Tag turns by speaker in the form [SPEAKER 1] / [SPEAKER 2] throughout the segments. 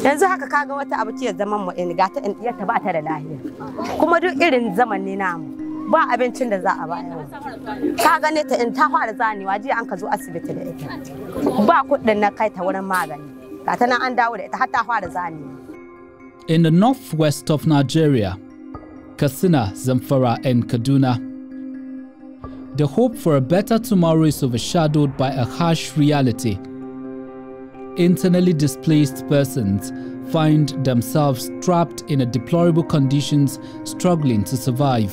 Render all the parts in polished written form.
[SPEAKER 1] yanzu haka kaga wata abu ce zaman mu in ga ta in ta ba ta da lafiya kuma duk irin zaman ne namu ba abincin da za a ba yau ka gane ta in ta fara zanewa jiya an ka zo asibiti da ita ba kuɗin na kai ta wurin magani ga ta nan an dawo da ita har ta fara zanewa.
[SPEAKER 2] In the northwest of Nigeria, Katsina, Zamfara and Kaduna, the hope for a better tomorrow is overshadowed by a harsh reality. Internally displaced persons find themselves trapped in a deplorable conditions, struggling to survive.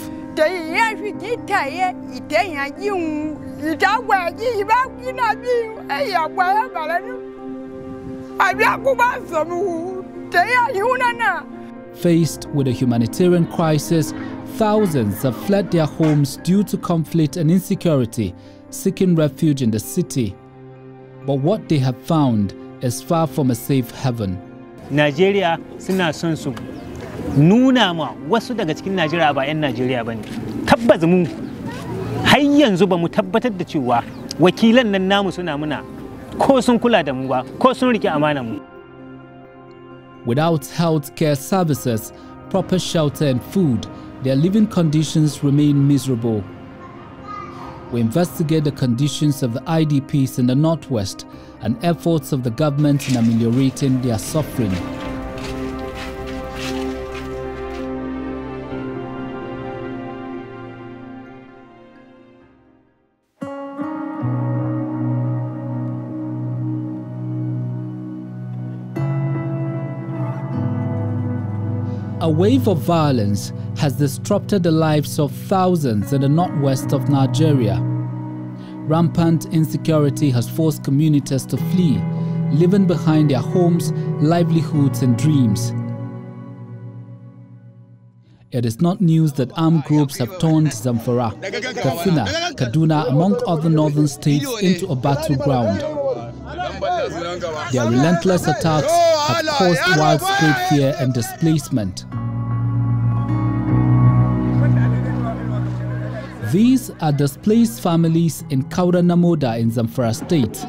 [SPEAKER 2] Faced with a humanitarian crisis, thousands have fled their homes due to conflict and insecurity, seeking refuge in the city. But what they have found is far from a safe haven.
[SPEAKER 3] Nigeria suna son su nuna ma wasu daga cikin Najeriya ba 'yan Najeriya bane. Tabbas mu har yanzu ba mu tabbatar da cewa wakilan nan namu suna muna ko sun kula da mu ba ko sun rike amanar mu.
[SPEAKER 2] Without health care services, proper shelter and food, their living conditions remain miserable. We investigate the conditions of the IDPs in the Northwest and efforts of the government in ameliorating their suffering. A wave of violence has disrupted the lives of thousands in the northwest of Nigeria. Rampant insecurity has forced communities to flee, leaving behind their homes, livelihoods, and dreams. It is not news that armed groups have turned Zamfara, Katsina, Kaduna, among other northern states, into a battleground. Their relentless attacks have caused widespread fear and displacement. These are displaced families in Kaura Namoda in Zamfara state.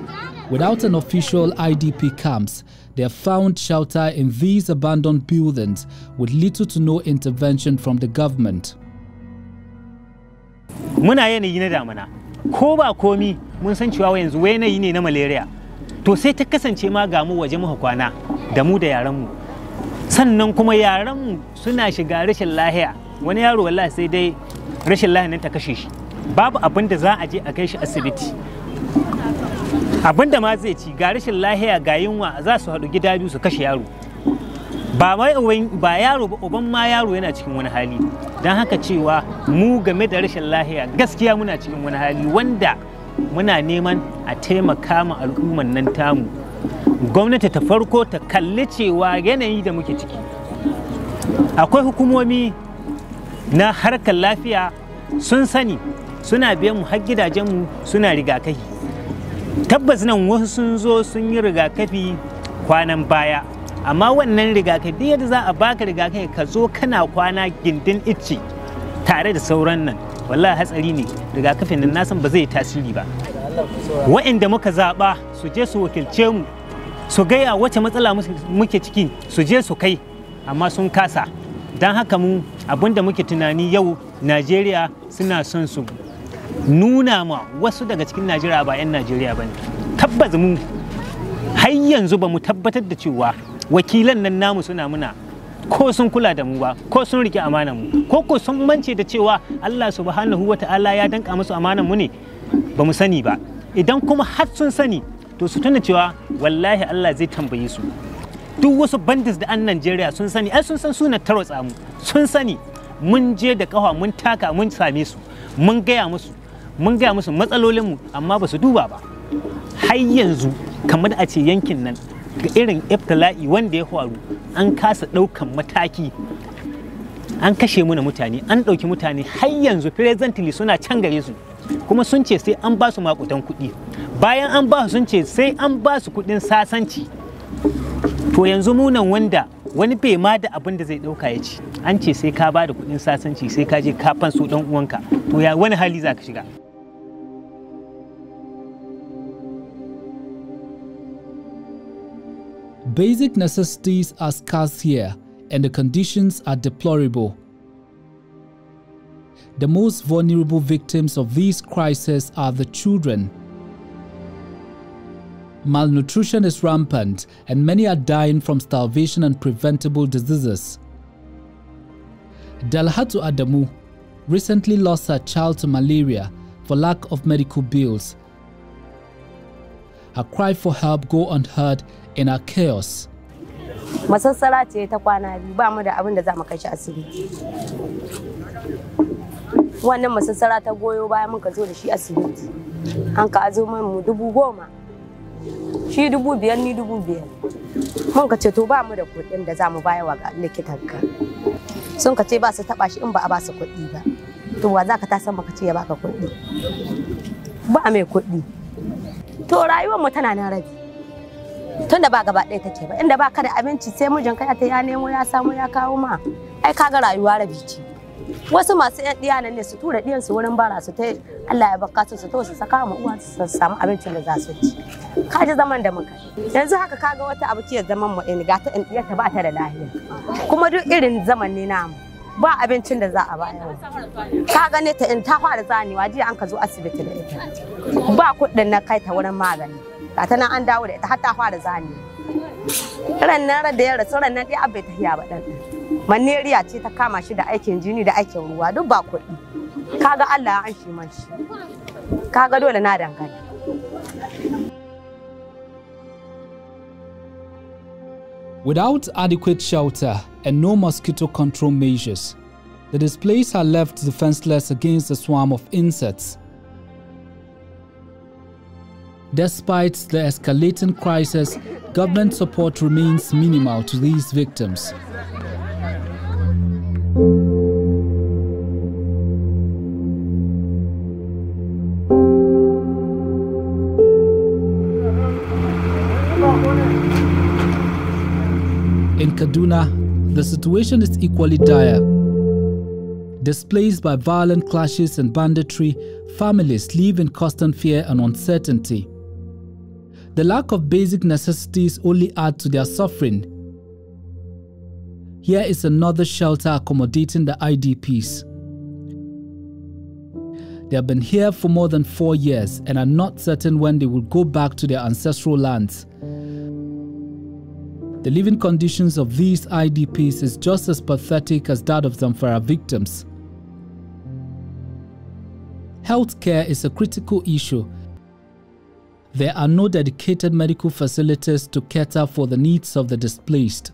[SPEAKER 2] Without an official IDP camps, they have found shelter in these abandoned buildings with little to no intervention from the government.
[SPEAKER 3] Muna yanayi na damana, ko ba komi mun san cewa yanzu yanayi ne na malaria. To sai ta kasance ma ga mu waje muka kwana da mu da yaran mu. Sannan kuma yaran mu suna shiga rashin lahiya. Wani yaro wallahi sai dai rashin lahiya nan ta kashe shi. Babu abin da za a je a kai shi asibiti. Abin da ma zai ci ga rashin lahiya ga yunwa za su haɗu gida biyu su kashe yaro. Ba yaro ba uban ma yaro yana cikin wani hali. Dan haka cewa mu game da rashin lahiya gaskiya muna cikin wani hali wanda muna neman a taimaka ma al'umman nan tamu. Gwamnati ta farko ta kalli cewa yanayi da muke ciki. Akwai hukumomi na harkar lafiya sun sani suna biyan mu har gidajen mu suna rigakafi. Tabbas nan wasu sun zo sun yi rigakafi kwanan baya. Amma wannan rigakafi yadda za a baka rigakafi ka zo kana kwana gindin icce tare da sauran nan. Wallahi hatsari ne, rigakafin nan nasan ba zai tasiri ba. Wa'inda muka zaba su je su wakilce mu, su gaya wace matsala muke ciki, su je su kai, amma sun kasa. Dan haka mu abinda muke tunani yau Najeriya suna son su nuna ma wasu daga cikin Najeriya ba 'yan Najeriya bane. Tabbas mu har yanzu ba mu tabbatar da cewa wakilan nan namu suna muna ko sun kula da mu ba ko sun rike amanar mu ko sun mance da cewa Allah subhanahu wata'ala ya danka musu amanar mu ne ba mu sani ba. Idan kuma har sun sani to su tuna cewa wallahi Allah zai tambaye su. Duk wasu bandits da an Najeriya sun sani, ai sun san suna tarwatsa mu, sun sani mun je da kafa mun taka mun same su, mun gaya musu matsalolin mu amma ba su duba ba. Har yanzu kamar a ce yankin nan ga irin ibtila'i wanda ya faru an kasa ɗaukan mataki, an kashe muna mutane, an ɗauki mutane har yanzu presently suna can gare su kuma sun ce sai an ba su makutan kuɗi. Bayan an ba su sun ce sai an ba su kuɗin sasanci. To yanzu munan wanda wani bai ma da abin da zai ɗauka ya ci, an ce sai ka ba da kuɗin sasanci sai ka je ka fanso ɗan uwanka, to ya wani hali za ka shiga?
[SPEAKER 2] Basic necessities are scarce here, and the conditions are deplorable. The most vulnerable victims of these crises are the children. Malnutrition is rampant, and many are dying from starvation and preventable diseases. Dalhatu Adamu recently lost her child to malaria for lack of medical bills. Her cry for help go unheard in our chaos.
[SPEAKER 1] Masassara ce ta kwana biyu ba mu da abin da za mu kai shi asibiti. Wannan masassara ta goyo bayan muka zo da shi asibiti. An ka azo mu 10,000. Shi 5,000 ni 5,000. Mun ka ce to ba mu da kuɗin da za mu bayar wa likitanka. Sun ka ce ba su taɓa shi in ba a ba su kuɗi ba. To wa za ka ta san maka ce ya baka kuɗi? Ba mai kuɗi. To rayuwar mu tana nan rabi. Tunda ba gaba ɗaya take ba, inda ba ka da abinci sai mijin ka ta ya nemo ya samu ya kawo ma. Ai kaga rayuwa rabi ce. Wasu masu ƴan ɗiya nan ne su tura ɗiyansu wurin bara su ta Allah ya baka su to su saka mu uwa su samu abincin da za su ci. Ka ji zaman da muka. Yanzu haka kaga wata abu ce zaman mu in ga ta in ɗiyarta ba ta da lafiya. Kuma duk irin zaman ne namu. Ba abincin da za a bayar. Ka gane ta in ta fara zanewa jiya an ka zo asibiti da ita. Ba kuɗin na kai ta wurin magani. Ga ta nan an dawo da ita har ta fara zanewa. Rannan da ya rasu rannan dai abai tafiya ba ɗan. Maneriya ce ta kama shi da aikin jini da aikin ruwa duk ba kuɗi. Kaga Allah ya an shi man shi. Kaga dole na dangane.
[SPEAKER 2] Without adequate shelter and no mosquito control measures, the displaced are left defenseless against the swarm of insects. Despite the escalating crisis, government support remains minimal to these victims. In Kaduna, the situation is equally dire. Displaced by violent clashes and banditry, families live in constant fear and uncertainty. The lack of basic necessities only add to their suffering. Here is another shelter accommodating the IDPs. They have been here for more than 4 years and are not certain when they will go back to their ancestral lands. The living conditions of these IDPs is just as pathetic as that of Zamfara victims. Healthcare is a critical issue. There are no dedicated medical facilities to cater for the needs of the displaced.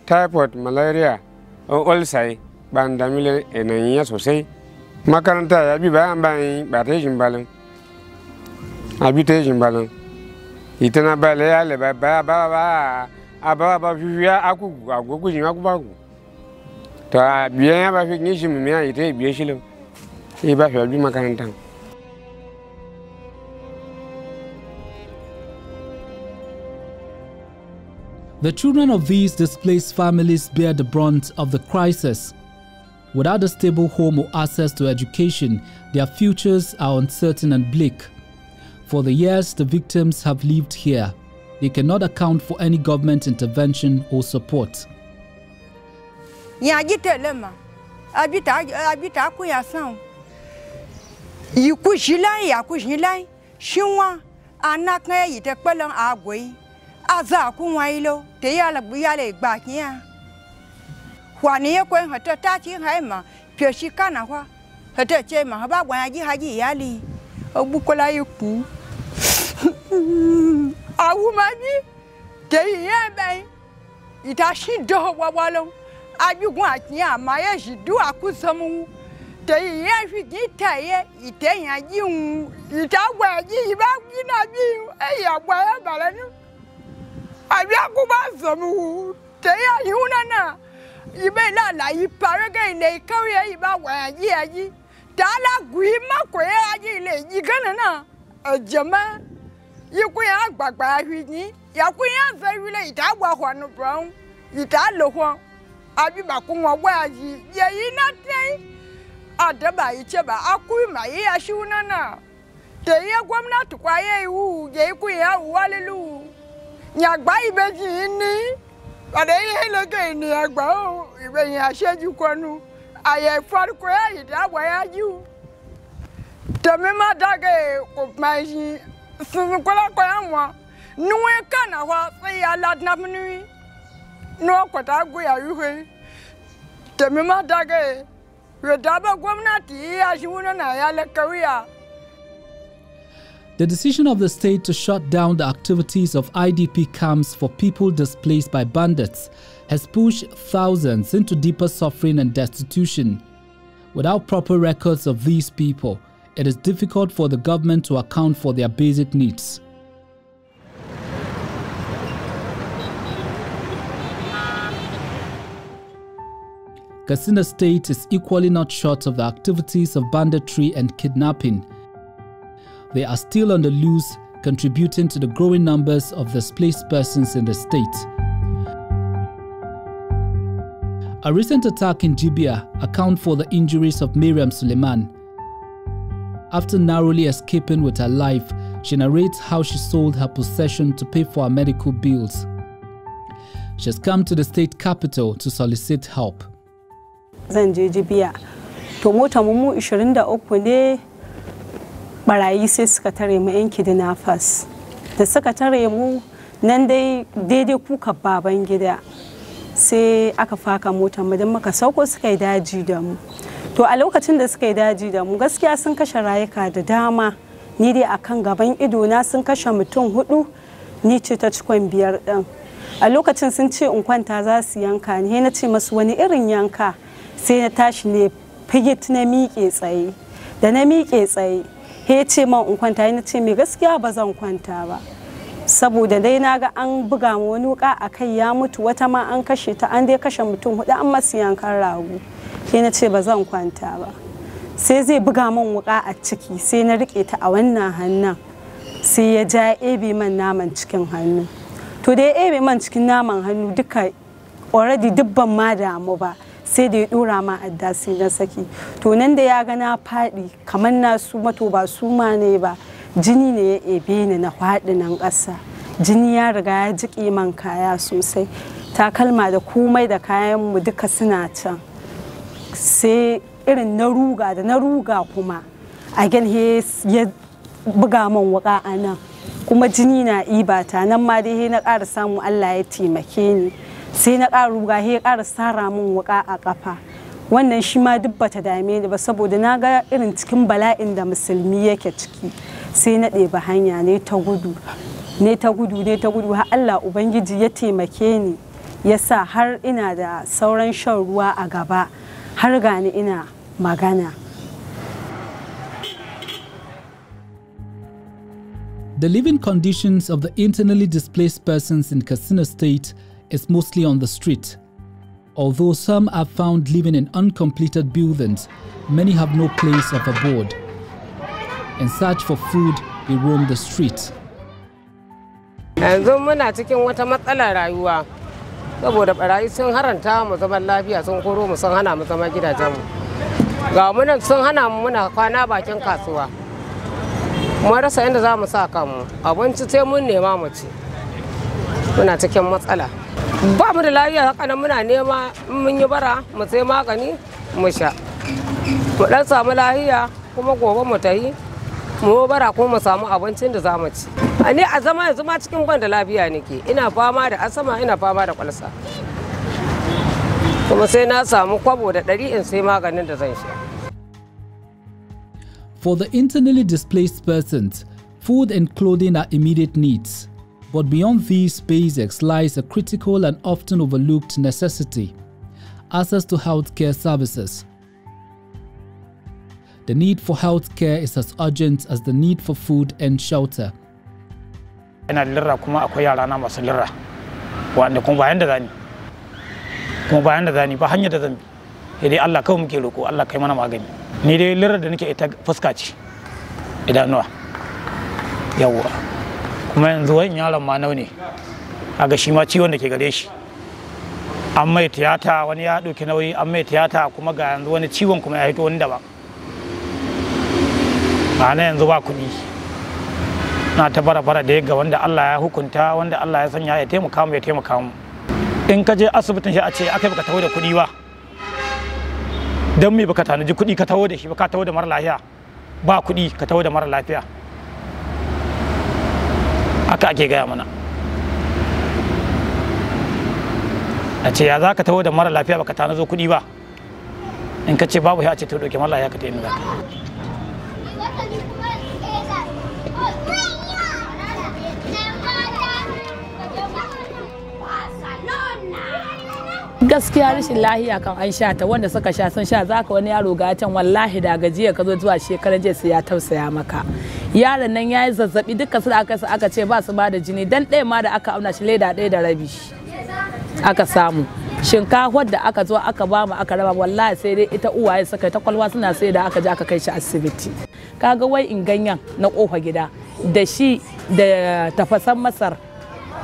[SPEAKER 4] Typhoid, malaria, ulcer, bandamile, and a year so say. Macaranta, I be buying batation balloon. Habitation balloon. Itana balea, baba, ababa, aku go in Akubaku. To a bien of recognition, me, I take Biashilo. If I shall be Macaranta.
[SPEAKER 2] The children of these displaced families bear the brunt of the crisis. Without a stable home or access to education, their futures are uncertain and bleak. For the years the victims have lived here, they cannot account for any government intervention or support.
[SPEAKER 5] Aza kunwailo te yala buyale gbakia hwani yekwen hata tachi haima pyoshikana hwa hata chema haba gwanji haji yali obukola yiku awumani te yebe itashi do wawalo ajugun atia maye jidu akusamu te yefi gitaye itenya jiun itagwaji ibagina bi eyagwa balanu Abiakuba Zamu, Taya Yunana, Ibela, Iparagay, Korea, Ibawa, Yaji, Tala guima koya jile jigana na ajama yikuya gbagba hwini yakuya vewile itagwa hwanu brown italo hwa abi bakunwa waji ye yinate adaba icheba akuima ye ashuna na te ye gwamnati kwa ye wu ye kuya walelu nyagba ibeji ni ade ye loge ni agba o ibe yin aseju kwanu aye farko ya idagwa ya ju teme ma dage ko maji sun kola ko yanwa nuwe kana wa se ya ladna mnu no ko ta go ya yuhe teme ma dage we daba gwamnati ya shiwuna na ya lekawiya.
[SPEAKER 2] The decision of the state to shut down the activities of IDP camps for people displaced by bandits has pushed thousands into deeper suffering and destitution. Without proper records of these people, it is difficult for the government to account for their basic needs. Katsina State is equally not short of the activities of banditry and kidnapping. They are still on the loose, contributing to the growing numbers of displaced persons in the state. A recent attack in Jibia accounts for the injuries of Miriam Suleiman. After narrowly escaping with her life, she narrates how she sold her possession to pay for her medical bills. She has come to the state capital to solicit help.
[SPEAKER 6] Zan je Jibia. To mota mu 23 ne barayi sai suka tare mu yan kidnappers. Da suka tare mu nan dai daidai kuka baban gida. Sai aka faka mota mu dan muka sauko suka yi daji da mu. To a lokacin da suka yi daji da mu gaskiya sun kashe rayuka da dama. Ni dai akan gaban ido na sun kashe mutum 4, ni ce ta cikon 5 din. A lokacin sun ce in kwanta za su yanka ni, na ce masu wani irin yanka. Sai na tashi ne figit na miƙe tsaye. Da na miƙe tsaye, he ce man in kwanta, na ce me gaskiya ba zan kwanta ba. Saboda dai naga an buga mu wani wuka akai ya mutu, wata ma an kashe ta, an dai kashe mutum 4 an masu yankan rago. Sai na ce ba zan kwanta ba. Sai zai buga man wuka a ciki, sai na rike ta a wannan hannun. Sai ya ja ebe man naman cikin hannu. To da ya ebe man cikin naman hannu duka already dubban ma damu ba. Sai da ya dora ma adda sai na saki. To nan da ya ga na faɗi kamar na suma, to ba suma ne ba, jini ne ya ebe ni na faɗi nan ƙasa. Jini ya riga ya jiƙe man kaya sosai, takalma da komai da kayan mu duka suna can. Sai irin na ruga da na ruga kuma a he ya buga man wuƙa a nan, kuma jini na ibata nan ma dai na ƙara samu Allah ya taimake ni. Sai na ƙara ruga ya ƙara sara min wuƙa a ƙafa. Wannan shi ma duk bata dame ni ba saboda na ga irin cikin bala'in da musulmi yake ciki. Sai na ɗeba hanya ne ta gudu har Allah Ubangiji ya taimake ni, ya sa har ina da sauran shan ruwa a gaba, har gani ina magana.
[SPEAKER 2] The living conditions of the internally displaced persons in Katsina State is mostly on the street. Although some are found living in uncompleted buildings, many have no place of abode. In search for food, they roam the street.
[SPEAKER 7] Yanzu muna cikin wata matsalar rayuwa saboda barayi sun haranta mu zaman lafiya, sun koro mu, sun hana mu zama gidajenmu. Ga mu nan sun hana mu muna kwana bakin kasuwa. Mu rasa inda za mu sa kanmu, abinci sai mun nema mu ci. Muna cikin matsala. Ba mu da lafiya haka nan muna nema, mun yi bara mu sai magani mu sha. Mu dan samu lafiya kuma gobe mu tayi mu bara kuma mu samu abincin da za mu ci. Ni a zama yanzu ma cikin ban da lafiya nake, ina fama da asama, ina fama da kwalsa. Kuma sai na samu kwabo da 100 in sai maganin da zan sha.
[SPEAKER 2] For the internally displaced persons, food and clothing are immediate needs. But beyond these basics lies a critical and often overlooked necessity: access to healthcare services. The need for healthcare is as urgent as the need for food and shelter.
[SPEAKER 8] Ina lirra kuma akwai yara na masu lirra wanda kuma bayan da zani ba hanya da zan bi. Sai dai Allah kawai muke roko, Allah kai mana magani. ni dai lirar da nake ita fuska ce idanuwa yawwa kuma yanzu wani yaron ma nau ne kaga shi ma ciwon da ke gare shi an mai tiyata wani ya ɗauki nauyi an mai tiyata kuma ga yanzu wani ciwon kuma ya hito wani daban ba na yanzu ba kuɗi na ta bara da ga wanda Allah ya hukunta wanda Allah ya sanya ya taimaka mu in ka je asibitin shi a ce aka baka taho da kuɗi ba don me baka tanaji kuɗi ka taho da shi baka taho da mara lafiya ba kuɗi ka taho da mara lafiya aka ake gaya mana a ce ya za ka taho da mara lafiya baka tanazo kuɗi ba in ka ce babu ya ce to doke mara lafiya ka ta yi nuna
[SPEAKER 9] gaskiya rashin lahiya kan an sha ta wanda suka sha sun sha zaka wani yaro ga can wallahi da gajiya ka zo zuwa shekaran jiya sai ya tausaya maka yaron nan yayi zazzabi dukkan su da aka ce ba su ba da jini dan ɗaya ma da aka auna shi leda 1.5 aka samu shinkafar da aka zo aka ba mu aka raba wallahi sai dai ita uwaye suka ta kwalwa suna sai da aka je aka kai shi asibiti kaga wai in ganyen na kofa gida da shi da tafasan masar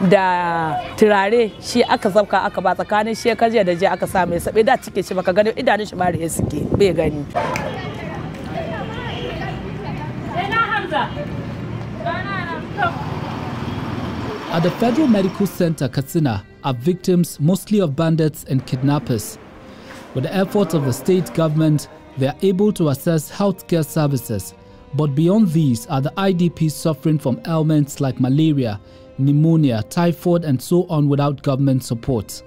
[SPEAKER 9] da turare shi aka zabka aka ba tsakanin shekar jiya da jiya aka sa mai sabe da cike shi baka gani idanun shi ma da suke bai gani.
[SPEAKER 2] At the Federal Medical Center Katsina are victims mostly of bandits and kidnappers. With the efforts of the state government, they are able to access healthcare services. But beyond these are the IDPs suffering from ailments like malaria, pneumonia, typhoid and so on without government support.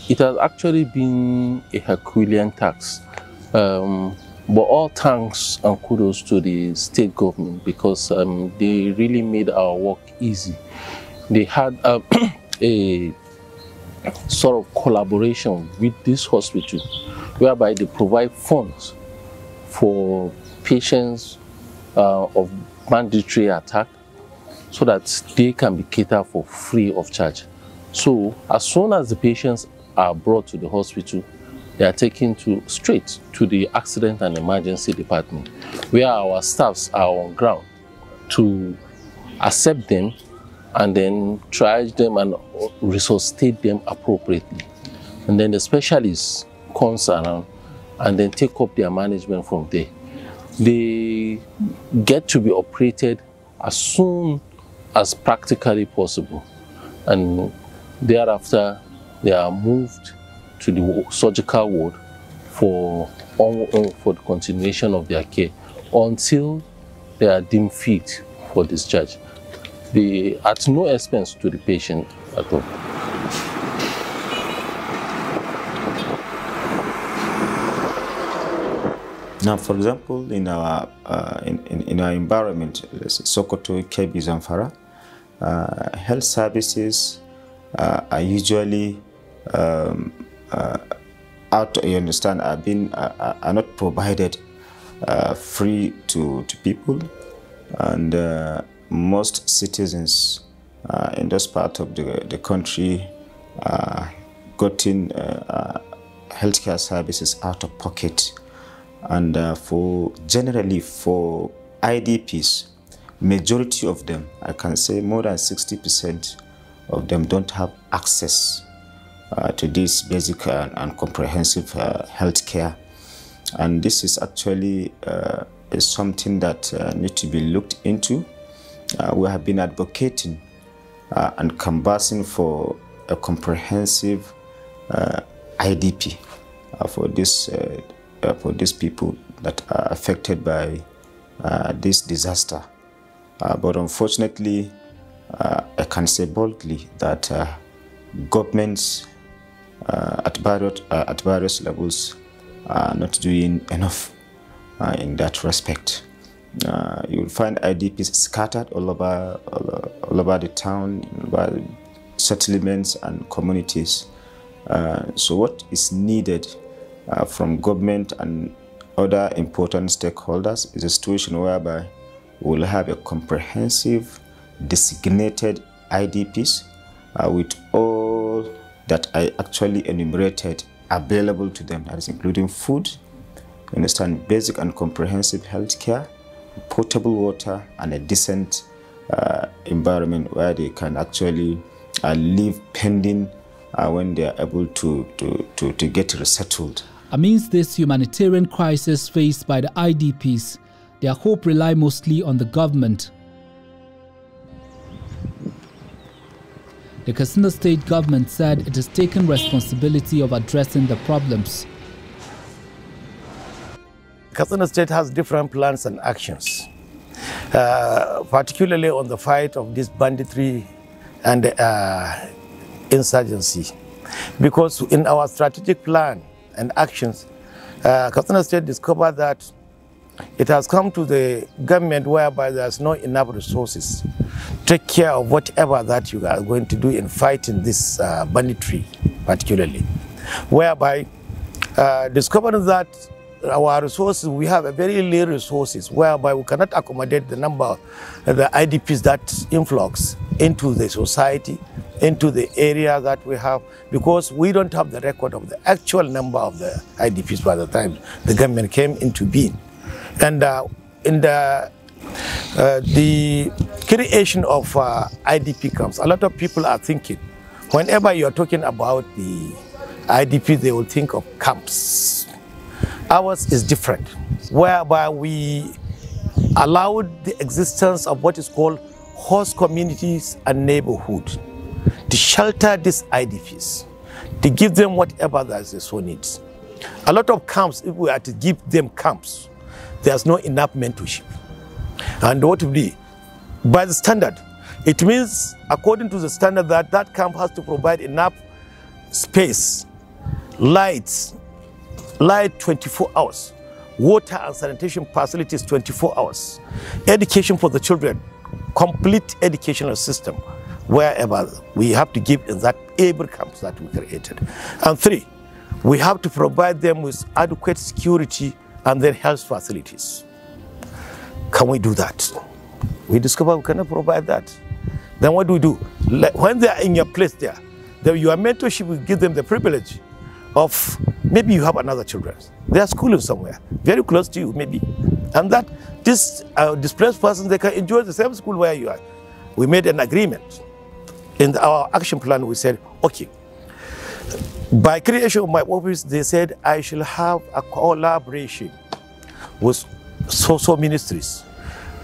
[SPEAKER 10] It has actually been a Herculean task. But all thanks and kudos to the state government because they really made our work easy. They had a sort of collaboration with this hospital whereby they provide funds for patients of mandatory attack so that they can be catered for free of charge. So as soon as the patients are brought to the hospital, they are taken straight to the accident and emergency department where our staffs are on ground to accept them and then triage them and resuscitate them appropriately. And then the specialists comes around and then take up their management from there. They get to be operated as soon as practically possible. And thereafter, they are moved to the surgical ward for the continuation of their care until they are deemed fit for discharge. They at no expense to the patient at all.
[SPEAKER 11] Now, for example, in our environment, Sokoto, Kebbi, Zamfara, health services are usually are not provided free to people, and most citizens in this part of the country gotten healthcare services out of pocket. And generally for IDPs, majority of them, I can say more than 60% of them don't have access to this basic and comprehensive health care. And this is actually is something that needs to be looked into. We have been advocating and canvassing for a comprehensive IDP for these people that are affected by this disaster. But unfortunately, I can say boldly that governments at various levels are not doing enough in that respect. You will find IDPs scattered all over the town, over settlements and communities. So what is needed from government and other important stakeholders is a situation whereby we will have a comprehensive designated IDPs with all that I actually enumerated available to them. That is including food, you understand, basic and comprehensive health care, potable water, and a decent environment where they can actually live pending when they are able to get resettled.
[SPEAKER 2] Amidst this humanitarian crisis faced by the IDPs, their hope rely mostly on the government. The Katsina state government said it has taken responsibility of addressing the problems.
[SPEAKER 12] Katsina state has different plans and actions, particularly on the fight of this banditry and insurgency. Because in our strategic plan and actions, Katsina state discovered that it has come to the government whereby there's not enough resources to take care of whatever that you are going to do in fighting this banditry, particularly. Whereby discovering that our resources, we have a very little resources, whereby we cannot accommodate the number of the IDPs that influx into the society, into the area that we have, because we don't have the record of the actual number of the IDPs by the time the government came into being. And in the creation of IDP camps, a lot of people are thinking, whenever you're talking about the IDP, they will think of camps. Ours is different, whereby we allowed the existence of what is called host communities and neighborhood to shelter these IDPs, to give them whatever that they so need. A lot of camps, if we are to give them camps, there's not enough mentorship. And what will be? By the standard, it means according to the standard that that camp has to provide enough space, light 24 hours, water and sanitation facilities 24 hours, education for the children, complete educational system, wherever we have to give in that every camp that we created. And 3, we have to provide them with adequate security and then health facilities. Can we do that? We discover we cannot provide that. Then what do we do? When they are in your place there, your mentorship will give them the privilege of maybe you have another children. They are schooling somewhere, very close to you maybe. And that this displaced person, they can enjoy the same school where you are. We made an agreement. In our action plan, we said, okay, by creation of my office, they said I shall have a collaboration with social ministries,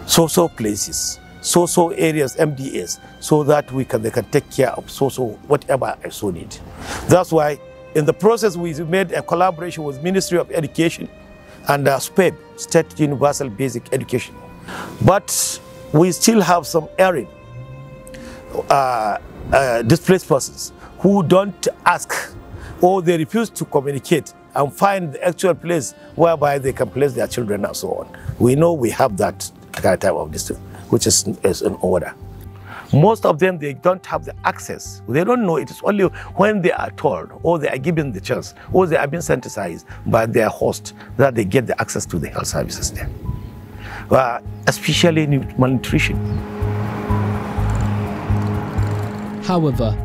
[SPEAKER 12] social places, social areas, MDAs, so that they can take care of social whatever I so need. That's why in the process we made a collaboration with Ministry of Education and SPED, State Universal Basic Education. But we still have some erring displaced persons who don't ask or they refuse to communicate and find the actual place whereby they can place their children and so on. We know we have that kind of distance, which is in order. Most of them, they don't have the access. They don't know. It is only when they are told or they are given the chance or they are being sensitized by their host that they get the access to the health services there. Especially malnutrition.
[SPEAKER 2] However,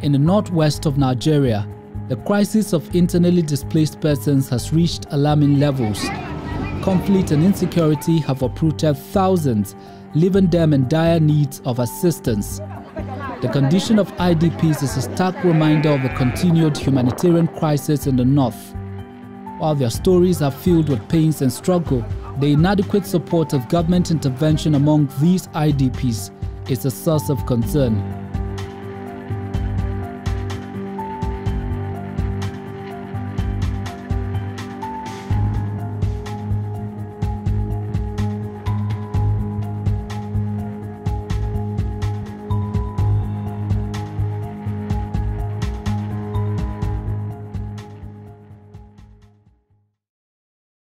[SPEAKER 2] in the northwest of Nigeria, the crisis of internally displaced persons has reached alarming levels. Conflict and insecurity have uprooted thousands, leaving them in dire need of assistance. The condition of IDPs is a stark reminder of the continued humanitarian crisis in the north. While their stories are filled with pains and struggle, the inadequate support of government intervention among these IDPs is a source of concern.